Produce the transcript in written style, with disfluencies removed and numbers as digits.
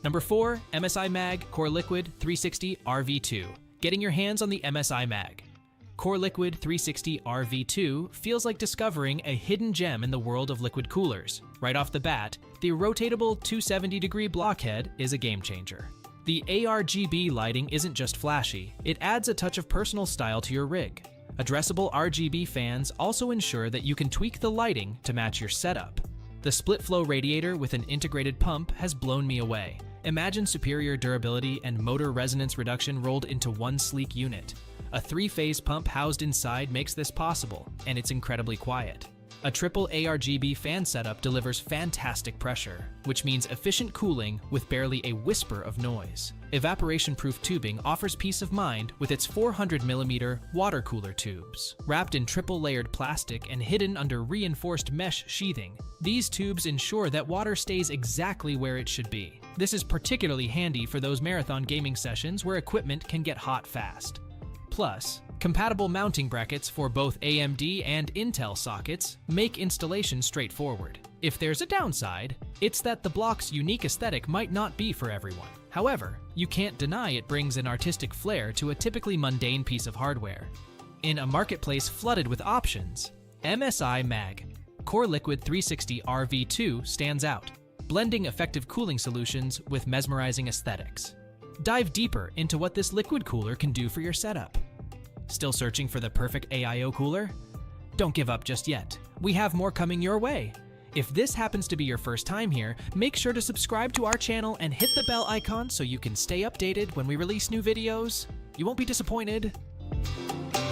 Number 4, MSI Mag CoreLiquid 360R V2. Getting your hands on the MSI Mag. CoreLiquid 360R V2 feels like discovering a hidden gem in the world of liquid coolers. Right off the bat, the rotatable 270-degree blockhead is a game changer. The ARGB lighting isn't just flashy, it adds a touch of personal style to your rig. Addressable RGB fans also ensure that you can tweak the lighting to match your setup. The split-flow radiator with an integrated pump has blown me away. Imagine superior durability and motor resonance reduction rolled into one sleek unit. A 3-phase pump housed inside makes this possible, and it's incredibly quiet. A triple ARGB fan setup delivers fantastic pressure, which means efficient cooling with barely a whisper of noise. Evaporation-proof tubing offers peace of mind with its 400mm water cooler tubes. Wrapped in triple-layered plastic and hidden under reinforced mesh sheathing, these tubes ensure that water stays exactly where it should be. This is particularly handy for those marathon gaming sessions where equipment can get hot fast. Plus, compatible mounting brackets for both AMD and Intel sockets make installation straightforward. If there's a downside, it's that the block's unique aesthetic might not be for everyone. However, you can't deny it brings an artistic flair to a typically mundane piece of hardware. In a marketplace flooded with options, MSI Mag CoreLiquid 360R V2 stands out, blending effective cooling solutions with mesmerizing aesthetics. Dive deeper into what this liquid cooler can do for your setup. Still searching for the perfect AIO cooler? Don't give up just yet. We have more coming your way. If this happens to be your first time here, make sure to subscribe to our channel and hit the bell icon so you can stay updated when we release new videos. You won't be disappointed.